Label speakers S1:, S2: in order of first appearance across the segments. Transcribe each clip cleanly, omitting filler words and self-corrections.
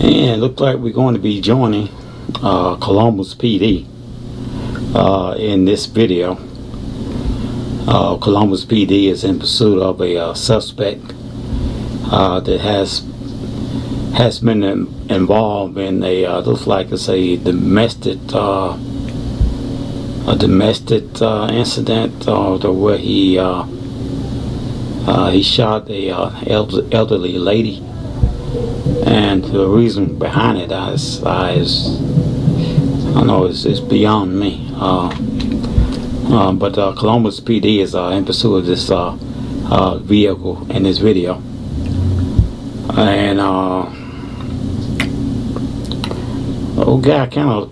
S1: And it looks like we're going to be joining Columbus PD in this video. Columbus PD is in pursuit of a suspect that has been involved in a looks like it's a domestic incident where he shot a elderly lady, and the reason behind it is I don't know, it's beyond me. But Columbus PD is in pursuit of this vehicle in this video, and old guy kind of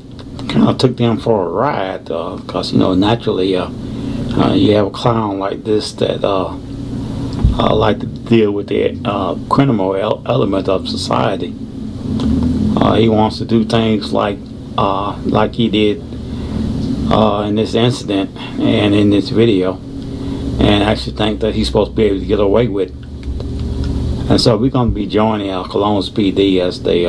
S1: took them for a ride, because naturally you have a clown like this that like to deal with the criminal element of society. He wants to do things like he did in this incident and in this video, and actually think that he's supposed to be able to get away with it. And so we're going to be joining Columbus PD as they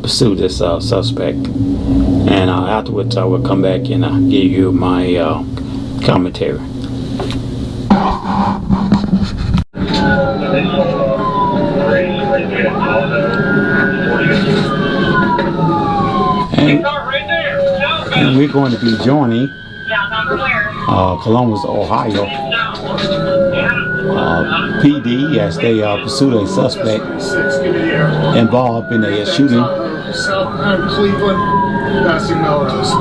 S1: pursue this suspect, and afterwards I will come back and give you my commentary. And we're going to be joining Columbus, Ohio PD as they pursue a suspect involved in a shooting.
S2: Cleveland, passing Melrose.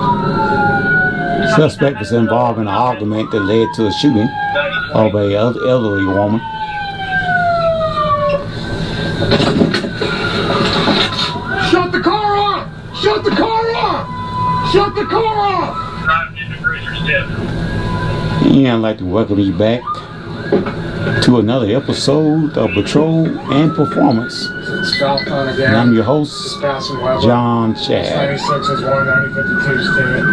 S1: Suspect was involved in an argument that led to a shooting of a elderly woman.
S2: Shut the car off! Shut the car off! Shut the car off!
S1: And I'd like to welcome you back to another episode of Patrol and Performance. And I'm your host, John Chad.
S2: 96 is 19052 State.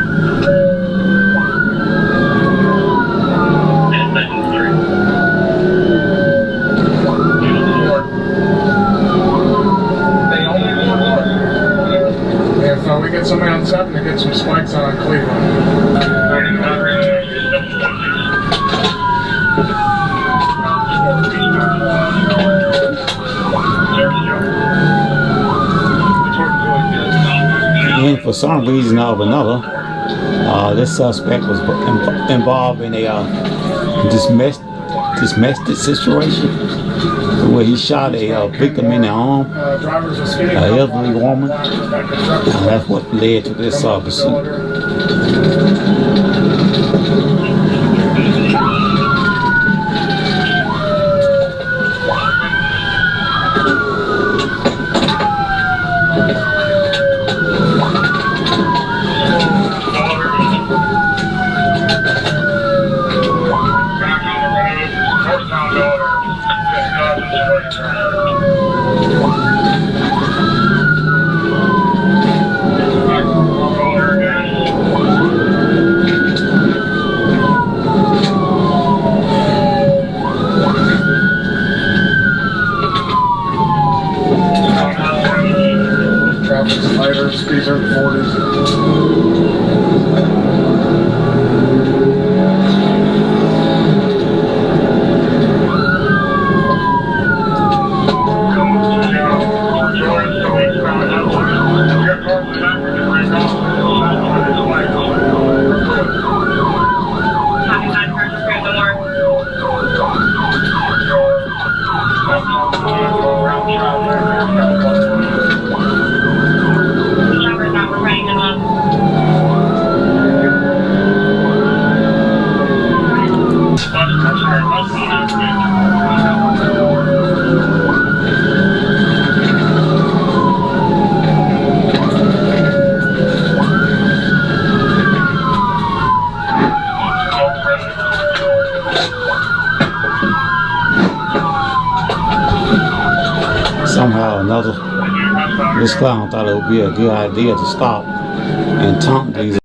S2: If we get somebody on 7 to get some spikes on Cleveland.
S1: And for some reason or another, this suspect was involved in a domestic situation where he shot a victim in the arm, an elderly woman, and that's what led to this pursuit.
S2: Speeds are in the 40s.
S1: Somehow or another, this clown thought it would be a good idea to stop and taunt these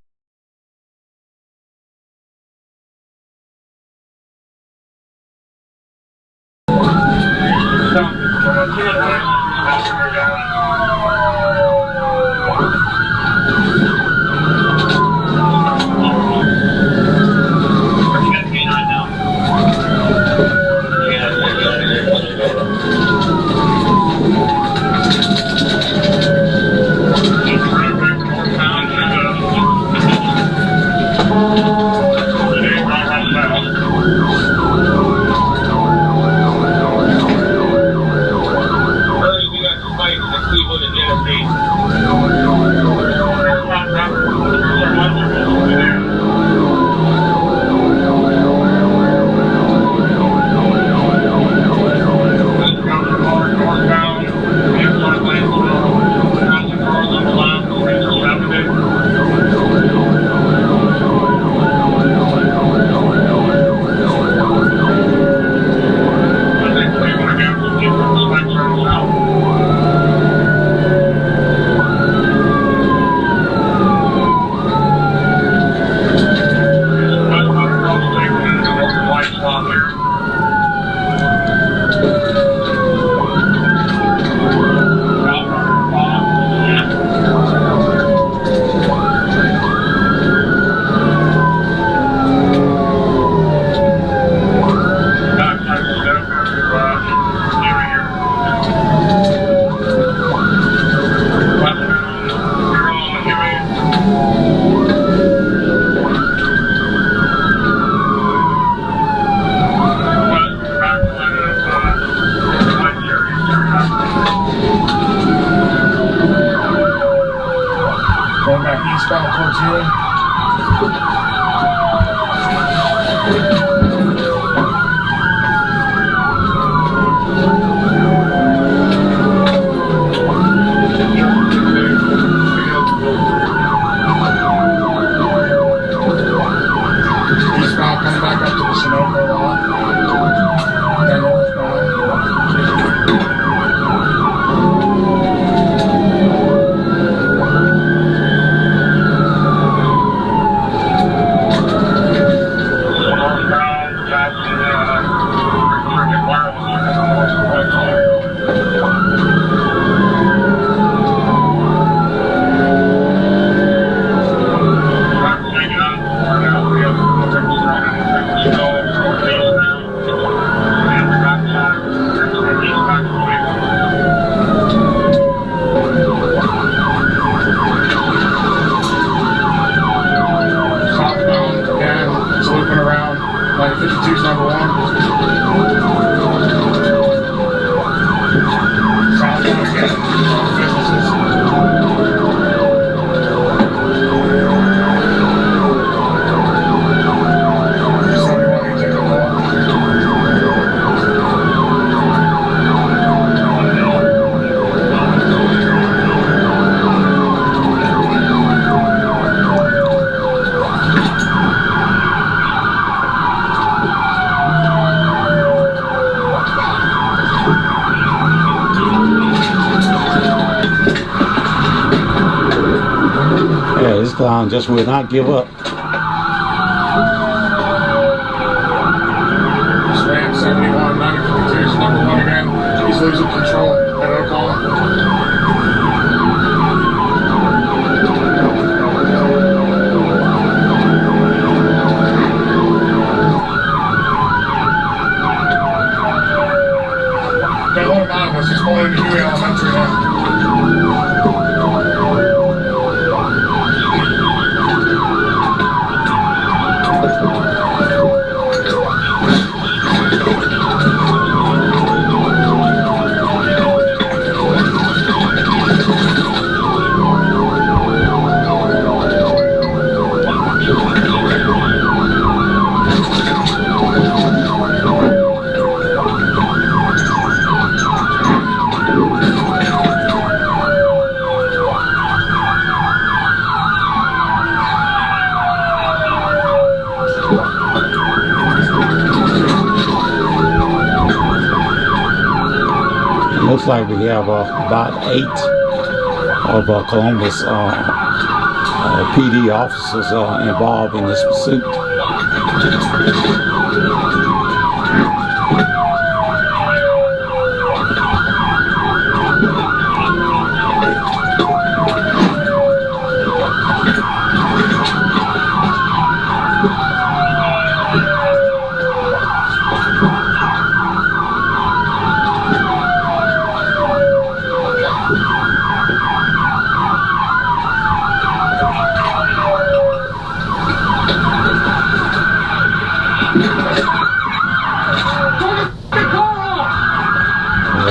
S2: Going back eastbound towards eastbound coming back up to the Sunoco lot. Then northbound. Like 52's number one. Southbound again, businesses. So you want me to take a walk?
S1: This clown just will not give up.
S2: Ram 71, 942's number one again. He's losing control. Better call him. Got one anonymous. He's going into Huey Elementary now.
S1: Looks like we have about 8 of Columbus PD officers involved in this pursuit.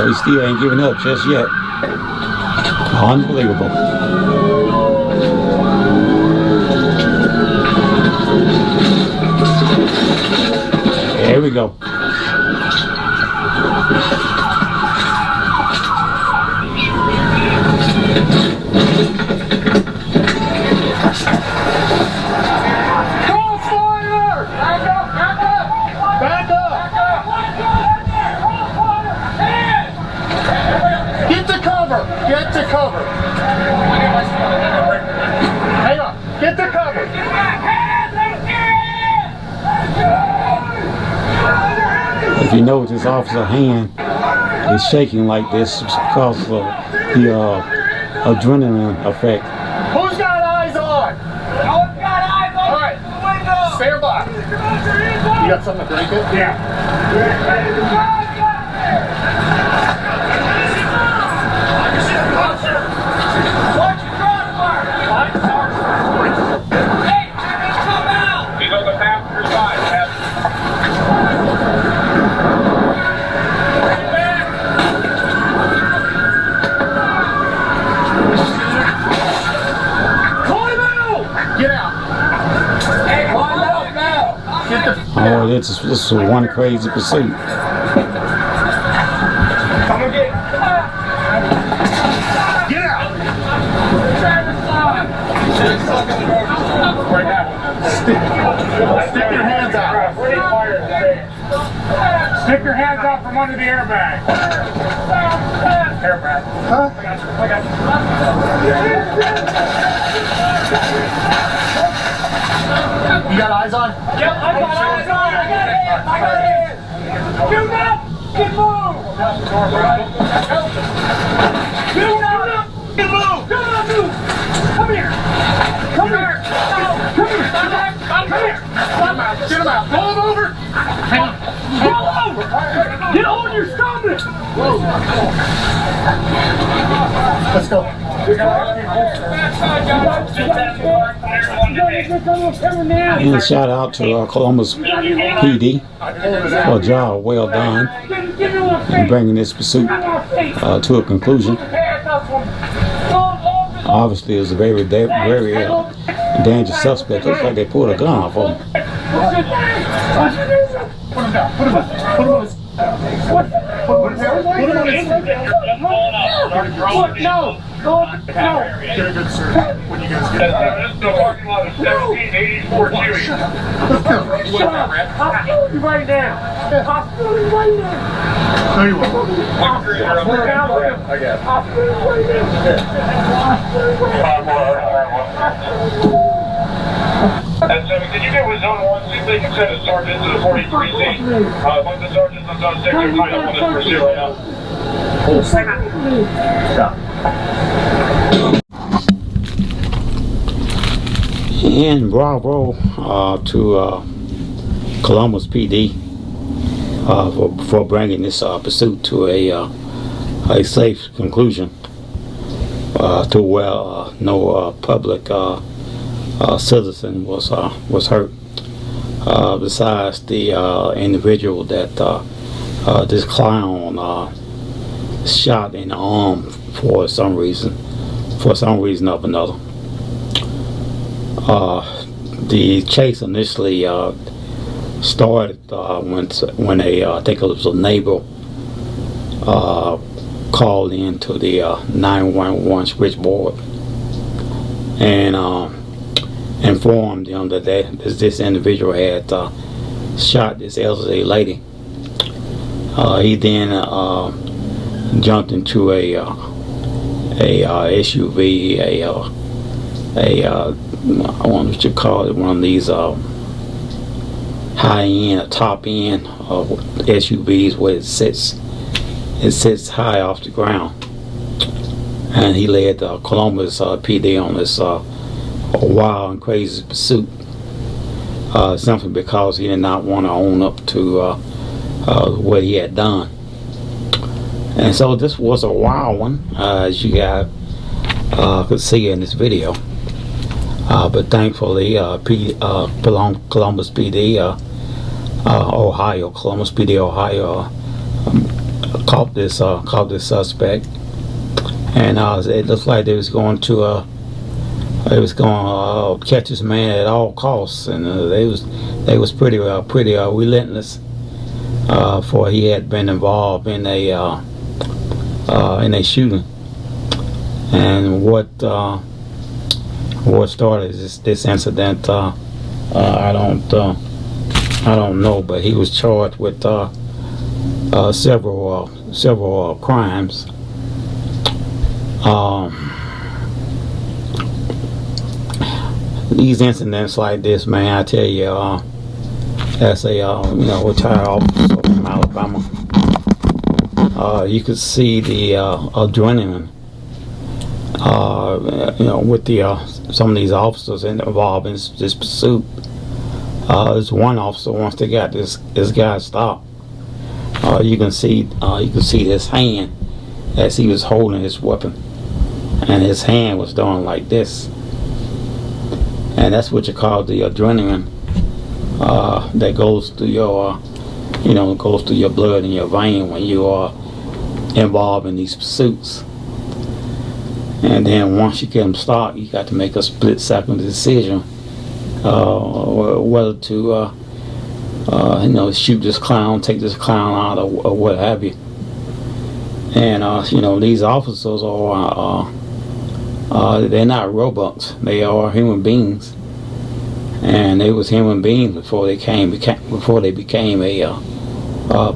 S1: he still ain't giving up just yet. Unbelievable. There we go.
S2: Get to cover. Hang on. Get to cover.
S1: If you notice, this officer's hand is shaking like this because of the adrenaline effect.
S2: Who's got eyes on? Who's got eyes on? All right. Stand by. You got something to drink it? Yeah.
S1: Oh, this is one crazy pursuit.
S2: Come and get out! Stick your hands out. Stick your hands out from under the airbag. Airbag. Huh? I got you. You got eyes on? Yep, I got eyes on. I got hands. Do not get moved. Do not get moved. Do not move. Come here. Come here. Come here. Come here. Get him out. Pull him over. Hang on. Pull over. Get on your stomach. Let's go.
S1: And a shout out to Columbus PD for a job well done in bringing this pursuit to a conclusion. Obviously, it was a very dangerous suspect. Looks like they pulled a gun off of him.
S2: Put him down. Put him down. Put him down. No. Get a good search when you guys get out. This is the parking lot of 1784 Chewy. Hospital you right now. Hospital you right now. No, you won't. I guess. Hospital right now. And so, can you get with Zone 1, see if they can send a sergeant to the 43C? Once the sergeant's on Zone 6, they're tied up on this pursuit right now. Stop.
S1: And bravo to Columbus PD for bringing this pursuit to a safe conclusion to where no public citizen was hurt. Besides the individual that this clown shot in the arm for some reason of another. The chase initially started when I think it was a neighbor called into the 911 switchboard and informed them that this individual had shot this elderly lady. He then jumped into a SUV, I wonder what you call it, one of these high-end, top-end SUVs where it sits high off the ground. And he led Columbus PD on this wild and crazy pursuit simply because he did not want to own up to what he had done. And so this was a wild one, as you guys could see in this video. But thankfully, Columbus PD, Ohio, caught this suspect, and it looked like they was going to catch this man at all costs, and they was pretty relentless, for he had been involved in a shooting. And what started this incident, I don't know, but he was charged with several crimes. These incidents like this, man, I tell you, as a retired officer from Alabama, you could see the adrenaline, with some of these officers involved in this pursuit. There's one officer, once they got this guy stopped, you can see his hand as he was holding his weapon, and his hand was doing like this, and that's what you call the adrenaline that goes through your blood in your vein when you are involved in these pursuits. And then once you get them stopped, you got to make a split-second decision whether to shoot this clown, take this clown out, or what have you. And these officers they're not robots. They are human beings, and they was human beings before they became a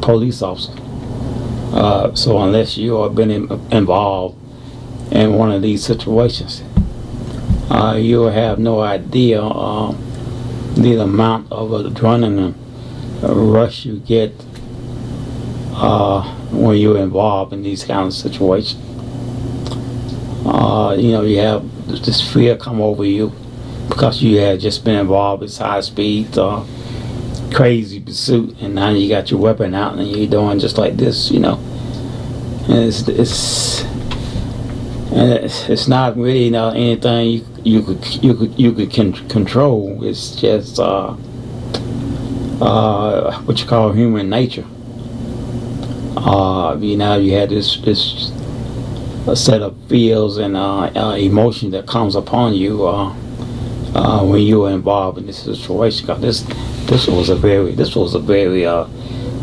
S1: police officer. So unless you have been involved in one of these situations, you have no idea the amount of adrenaline rush you get when you're involved in these kind of situations. You have this fear come over you because you had just been involved with high speed, crazy pursuit, and now you got your weapon out and you're doing just like this, And it's not really anything you could control. It's just what you call human nature. You had this a set of feels and emotion that comes upon you when you are involved in this situation. Cause this was a very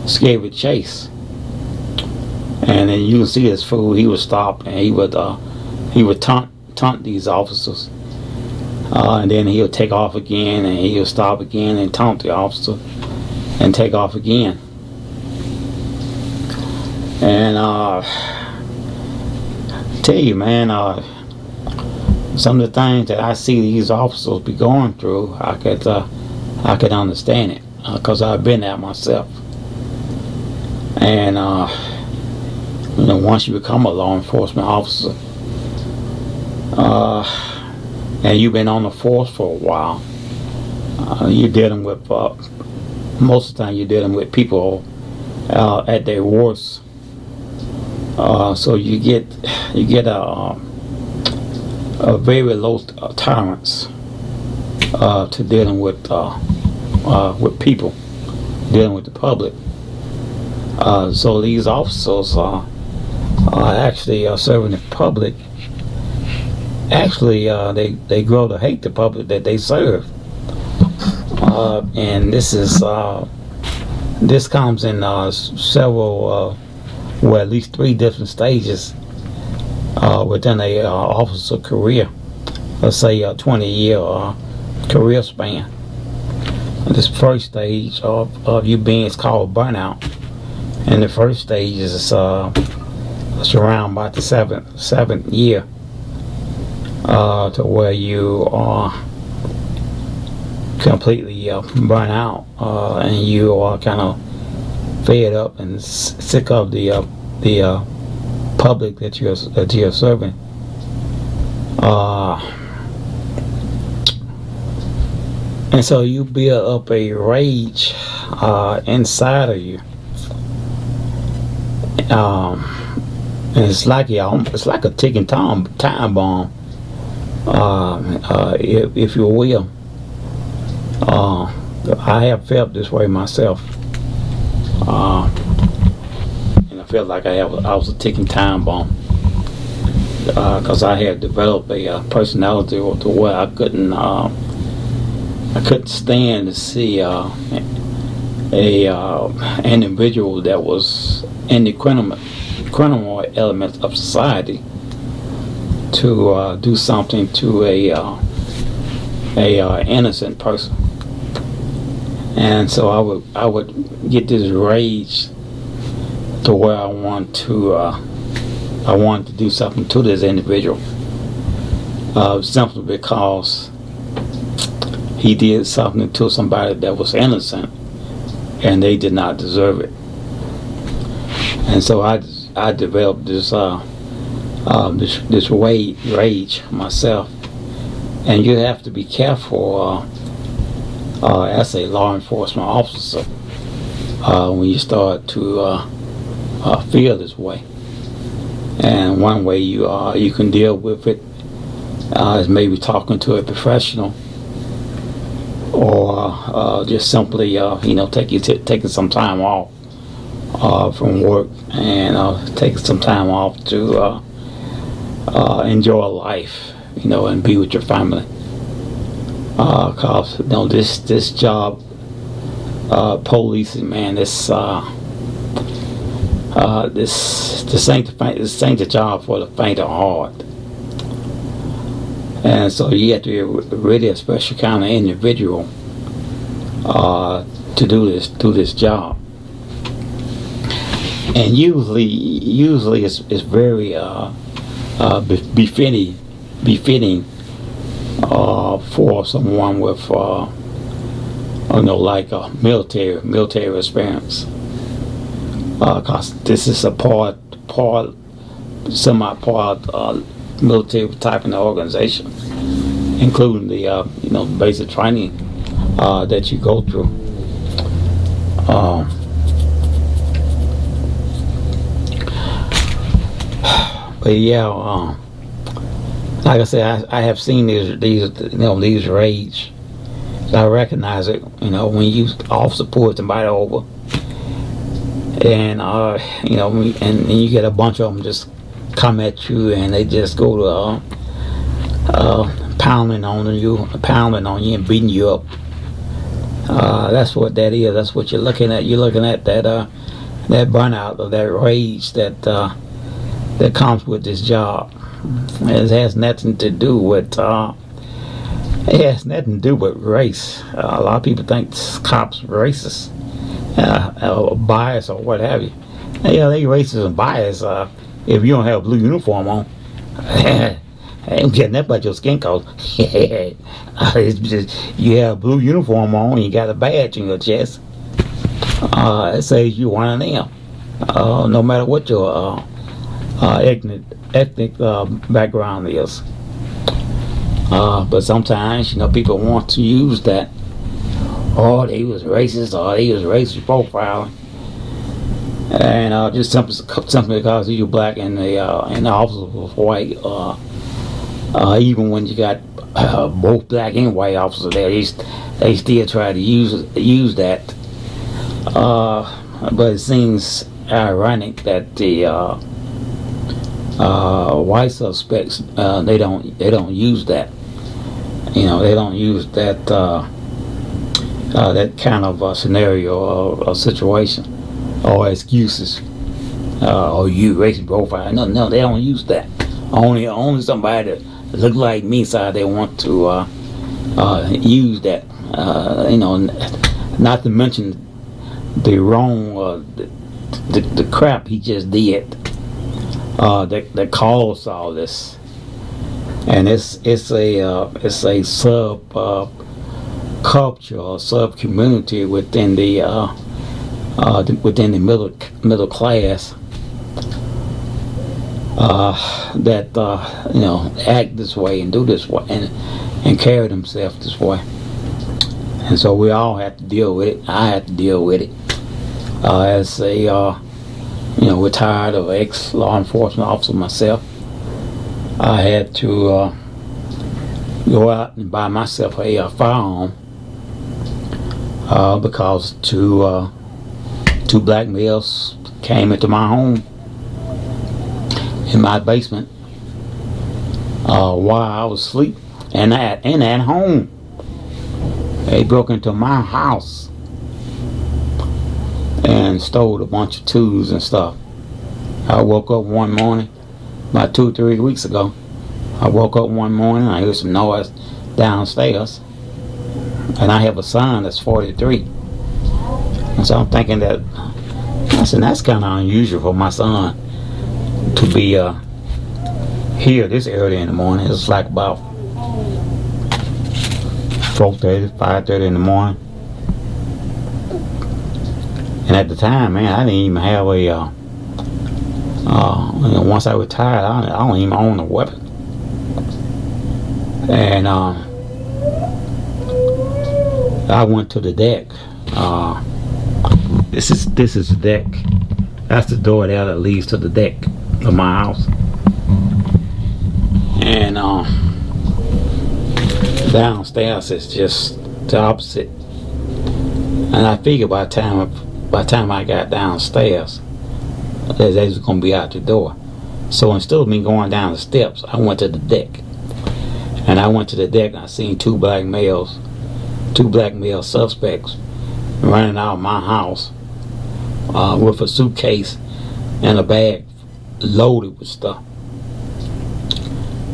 S1: scary chase. And then you can see this fool. He would stop and he would taunt these officers, and then he would take off again, and he would stop again and taunt the officer and take off again. And tell you, man, some of the things that I see these officers be going through, I could understand it, because I've been there myself. And once you become a law enforcement officer, and you've been on the force for a while, you're dealing with most of the time you're dealing with people at their worst. So you get a very low tolerance to dealing with people, dealing with the public. So these officers are actually serving the public. Actually, they grow to hate the public that they serve, and this comes in several, at least 3 different stages within a officer career. Let's say a 20-year career span. This first stage of you being is called burnout, and the first stage is it's around about the seventh year. To where you are completely burnt out, and you are kind of fed up and sick of the public that you're serving. And so you build up a rage inside of you. And it's like a ticking time bomb. If you will. I have felt this way myself. In a felt like I was a ticking time bomb, because I had developed a personality to where I couldn't stand to see an individual that was in the criminal elements of society to do something to a innocent person. And so I would get this rage to where I wanted to do something to this individual, simply because he did something to somebody that was innocent and they did not deserve it. And so I developed this rage myself. And you have to be careful as a law enforcement officer when you start to feel this way. And one way you can deal with it is maybe talking to a professional, or just simply taking some time off from work and taking some time off to enjoy life, and be with your family. Cause this job, policing, man, this ain't the job for the faint of heart. And so you have to be really a special kind of individual to do this job. And usually it's very befitting for someone with like a military experience, because this is a semi-part military type of organization, including the basic training that you go through. But yeah, like I said, I have seen these rage. I recognize it, when you officer pull somebody over, and and you get a bunch of them just come at you, and they just go to pounding on you and beating you up. That's what that is. That's what you're looking at. You're looking at that burnout, or that rage that comes with this job. It has nothing to do with race. A lot of people think cops racist, or biased, or what have you. Yeah, they racist and biased. If you don't have a blue uniform on, I ain't getting that about your skin color. It's just, you have a blue uniform on and you got a badge in your chest. It says you're one of them. No matter what your ethnic background is. But sometimes, people want to use that. Oh, they was racist, or they was racist profiling. And just simply because you're black and the officer was white, even when you got both black and white officers there, they still try to use that. But it seems ironic that the white suspects they don't use that. They don't use that that kind of scenario or situation, or excuses, or you racist profile. No, they don't use that. Only somebody that look like me side they want to use that. Not to mention the wrong, the crap he just did that caused all this. And it's a sub culture or sub community within the middle class that act this way and do this way and carry themselves this way. And so we all have to deal with it. I have to deal with it as a retired or ex law enforcement officer myself. I had to go out and buy myself a firearm because to two black males came into my home, in my basement, while I was asleep, and at home. They broke into my house and stole a bunch of tools and stuff. I woke up one morning, about 2 or 3 weeks ago. I woke up one morning, I heard some noise downstairs, and I have a son that's 43. And so I'm thinking that, I said, that's kind of unusual for my son to be here this early in the morning. It's like about 4:30, 5:30 in the morning. And at the time, man, I didn't even have a, once I retired, I don't even own a weapon. And I went to the deck. This is the deck. That's the door there that leads to the deck of my house. And downstairs is just the opposite. And I figured by the time I got downstairs, they was gonna be out the door. So instead of me going down the steps, I went to the deck. And I went to the deck and I seen two black male suspects running out of my house with a suitcase and a bag loaded with stuff.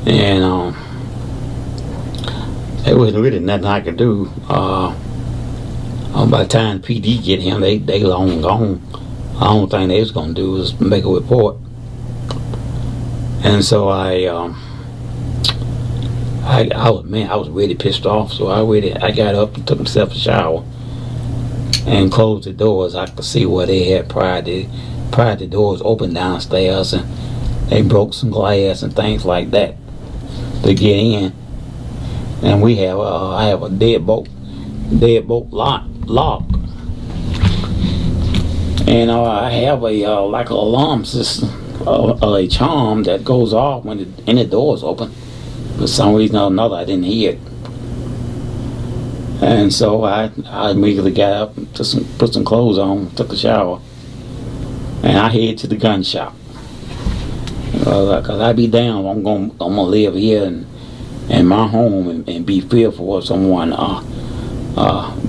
S1: And there wasn't really nothing I could do. By the time PD get him, they long gone. The only thing they was gonna do was make a report. And so I was really pissed off. So I got up and took myself a shower and closed the doors. I could see what they had prior the doors open downstairs, and they broke some glass and things like that to get in. And we have I have a deadbolt lock. And I have a like an alarm system, a charm that goes off when any doors open. For some reason or another, I didn't hear it. And so I immediately got up and put some clothes on, took a shower, and I head to the gun shop. Cause I be down, I'm gonna live here in my home and be fearful of someone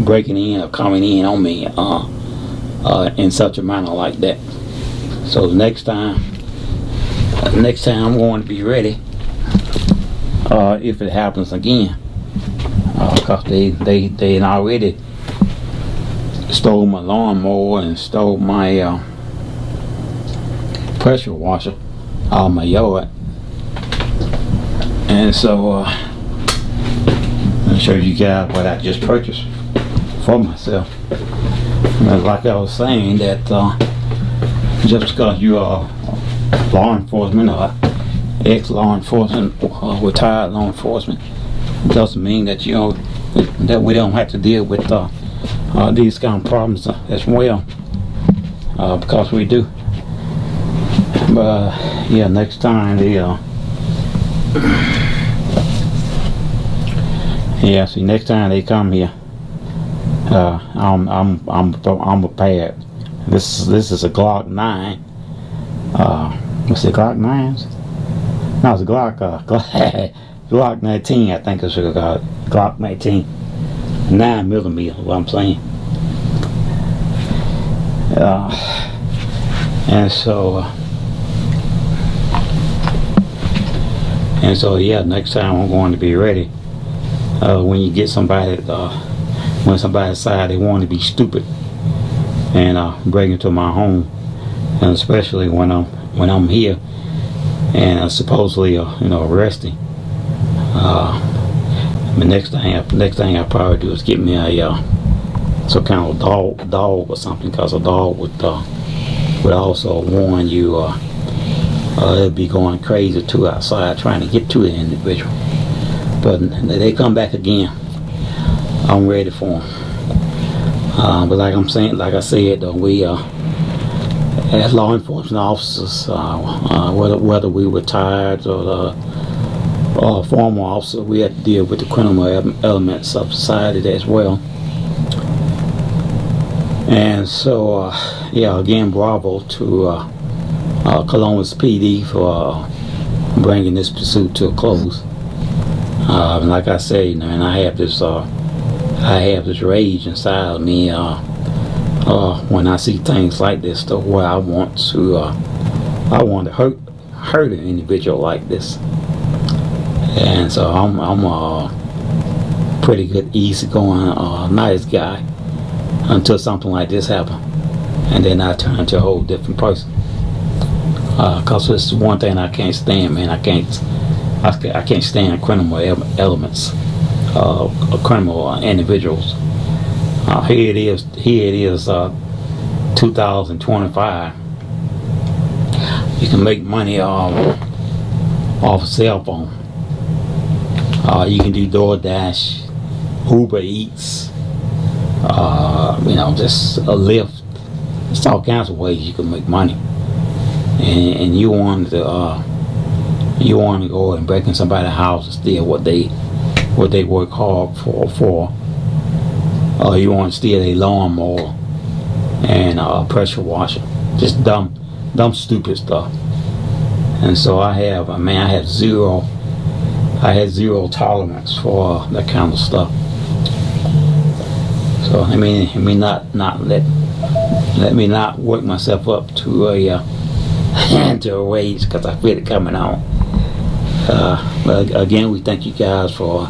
S1: breaking in or coming in on me in such a manner like that. So the next time I'm going to be ready if it happens again, because they already stole my lawnmower and stole my pressure washer out of my yard. And so I'll show you guys what I just purchased for myself. And like I was saying, that just because you are law enforcement or ex-law enforcement or retired law enforcement doesn't mean that that we don't have to deal with these kind of problems as well, because we do. But yeah, next time next time they come here, I'm prepared. This is a Glock 9. What's it, Glock 9s? No, it's a Glock 19. I think it's a Glock 19, 9mm. What I'm saying. And so yeah, next time I'm going to be ready. When you get somebody, when somebody decide they want to be stupid and break into my home, and especially when I'm here and supposedly arresting. The next thing I probably do is get me a some kind of dog or something, because a dog would also warn you. They'll be going crazy too outside trying to get to the individual. But they come back again, I'm ready for them. But like I said, though, we as law enforcement officers, whether we retired or former officer, we have to deal with the criminal elements of society as well. And so, yeah, again, bravo to Columbus PD for bringing this pursuit to a close. And like I say, man, I have this rage inside of me when I see things like this, to where I want to hurt an individual like this. And so I'm a pretty good, easygoing, nice guy until something like this happens, and then I turn into a whole different person. Cause it's one thing I can't stand, man. I can't stand criminal elements, criminal individuals. Here it is, 2025. You can make money off a cell phone. You can do DoorDash, Uber Eats, just a Lyft. There's all kinds of ways you can make money. And you want to go and break in somebody's house and steal what they work hard for. You want to steal a lawnmower and a pressure washer. Just dumb, stupid stuff. And so I had zero tolerance for that kind of stuff. So let me not work myself up to a rage, because I feel it coming on. But again, we thank you guys for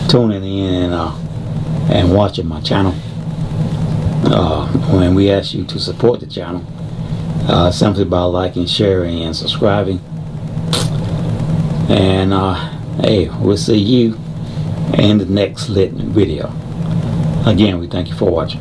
S1: tuning in and watching my channel. When we ask you to support the channel, simply by liking, sharing, and subscribing. And hey, we'll see you in the next lit video. Again, we thank you for watching.